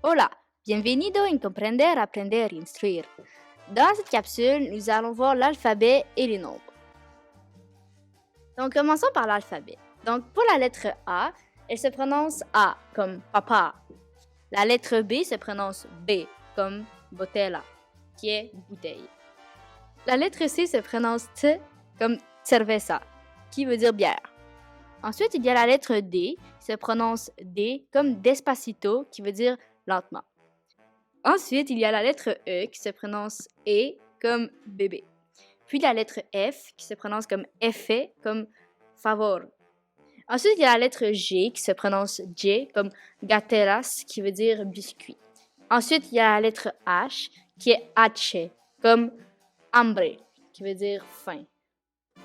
Hola, bienvenido en Comprender, Aprender, Instruire. Dans cette capsule, nous allons voir l'alphabet et les nombres. Donc, commençons par l'alphabet. Donc, pour la lettre A, elle se prononce A comme papa. La lettre B se prononce B comme botella, qui est bouteille. La lettre C se prononce T comme cerveza, qui veut dire bière. Ensuite, il y a la lettre D qui se prononce D comme despacito, qui veut dire lentement. Ensuite, il y a la lettre E qui se prononce E comme bébé. Puis la lettre F qui se prononce comme F comme favor. Ensuite, il y a la lettre G qui se prononce J comme gatelas qui veut dire biscuit. Ensuite, il y a la lettre H qui est H comme hambre qui veut dire faim.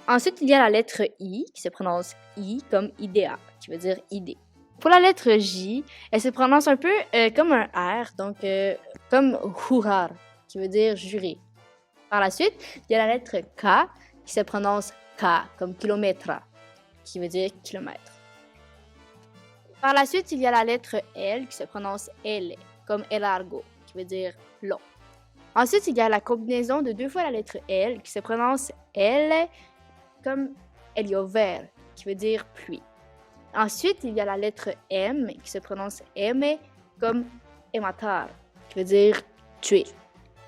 Ensuite, il y a la lettre I qui se prononce I comme idea qui veut dire idée. Pour la lettre J, elle se prononce un peu comme un R, donc comme jurar, qui veut dire jurer. Par la suite, il y a la lettre K qui se prononce K comme kilometra, qui veut dire kilomètre. Par la suite, il y a la lettre L qui se prononce L comme elargo, qui veut dire long. Ensuite, il y a la combinaison de deux fois la lettre L qui se prononce L comme heliover, qui veut dire pluie. Ensuite, il y a la lettre M qui se prononce M comme ematar, qui veut dire tuer.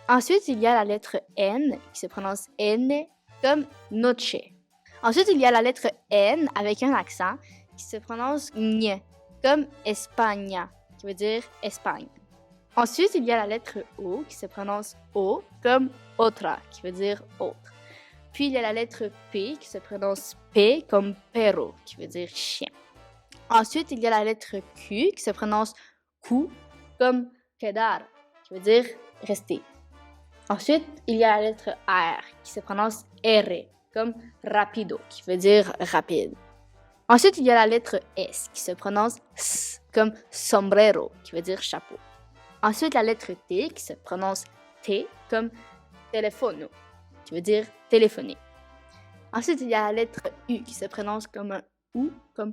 Ensuite, il y a la lettre N qui se prononce N comme noche. Ensuite, il y a la lettre N avec un accent qui se prononce Ñ comme España, qui veut dire Espagne. Ensuite, il y a la lettre O qui se prononce O comme otra, qui veut dire autre. Puis, il y a la lettre P qui se prononce P comme perro, qui veut dire chien. Ensuite, il y a la lettre Q qui se prononce Q comme quedar, qui veut dire rester. Ensuite, il y a la lettre R qui se prononce R comme rapido, qui veut dire rapide. Ensuite, il y a la lettre S qui se prononce S comme sombrero, qui veut dire chapeau. Ensuite, la lettre T qui se prononce T comme telefono, qui veut dire téléphoner. Ensuite, il y a la lettre U qui se prononce comme un U, comme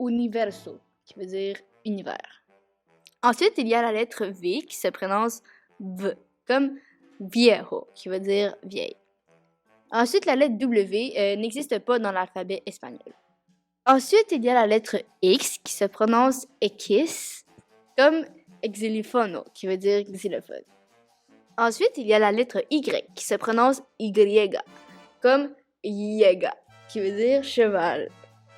universo, qui veut dire univers. Ensuite, il y a la lettre V qui se prononce V, comme viejo, qui veut dire vieille. Ensuite, la lettre W n'existe pas dans l'alphabet espagnol. Ensuite, il y a la lettre X qui se prononce X, comme xylofono, qui veut dire xylophone. Ensuite, il y a la lettre Y qui se prononce Y, comme yega, qui veut dire cheval.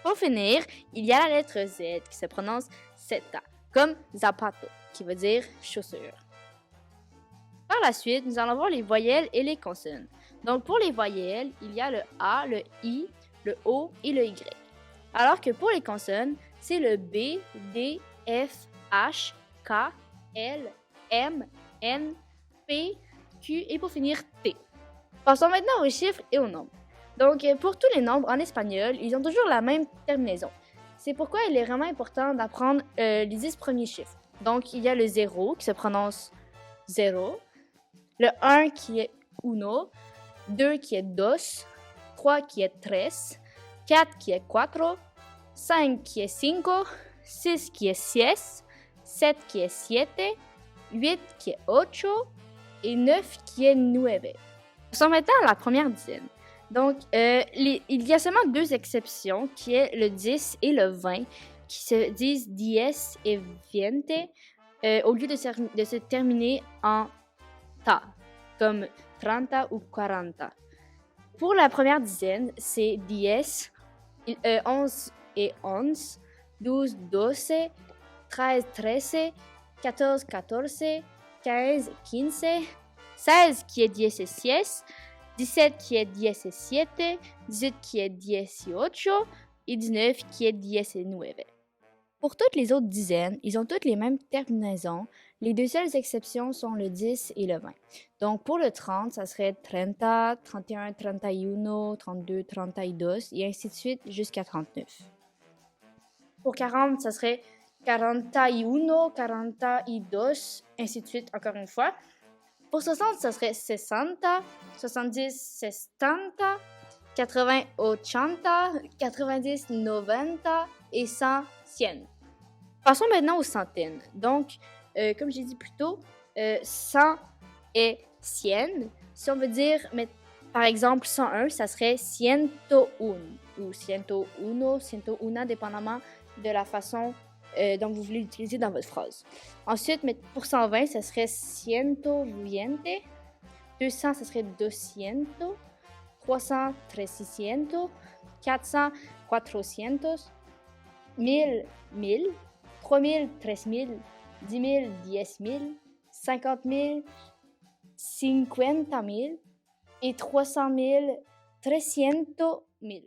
Pour finir, il y a la lettre Z qui se prononce zeta, comme zapato, qui veut dire chaussure. Par la suite, nous allons voir les voyelles et les consonnes. Donc, pour les voyelles, il y a le A, le I, le O et le Y. Alors que pour les consonnes, c'est le B, D, F, H, K, L, M, N, P, Q et pour finir T. Passons maintenant aux chiffres et aux nombres. Donc, pour tous les nombres en espagnol, ils ont toujours la même terminaison. C'est pourquoi il est vraiment important d'apprendre les 10 premiers chiffres. Donc, il y a le 0 qui se prononce 0, le 1 qui est uno, 2 qui est dos, 3 qui est tres, 4 qui est cuatro, 5 qui est cinco, 6 qui est seis, 7 qui est siete, 8 qui est ocho et 9 qui est nueve. Passons maintenant à la première dizaine. Donc, il y a seulement deux exceptions, qui est le 10 et le 20, qui se disent diez et veinte, au lieu de se terminer en ta, comme 30 ou 40. Pour la première dizaine, c'est diez, 11 et 11, 12, 12, 13, 13, 14, 14, 15, 15, 16 qui est 16, 17 qui est 17, 18 qui est 18 et 19 qui est 19. Pour toutes les autres dizaines, ils ont toutes les mêmes terminaisons. Les deux seules exceptions sont le 10 et le 20. Donc pour le 30, ça serait 30, 31, 31, 32, 32 et ainsi de suite jusqu'à 39. Pour 40, ça serait 41, 42, ainsi de suite encore une fois. Pour 60, ça serait 60, 70, 70, 80, 80, 90, 90 et 100, 100. Passons maintenant aux centaines. Donc, comme j'ai dit plus tôt, 100 est 100. Si on veut dire, par exemple, 101, ça serait 101 ou 101, 101, dépendamment de la façon dont vous voulez l'utiliser dans votre phrase. Ensuite, pour 120, ça serait 120. 200, ça serait 200. 300, 300. 400, 400. 1000, 1000. 3000, 3000. 10 000, 10 000. 50 000, 50 000. Et 300 000, 300 000.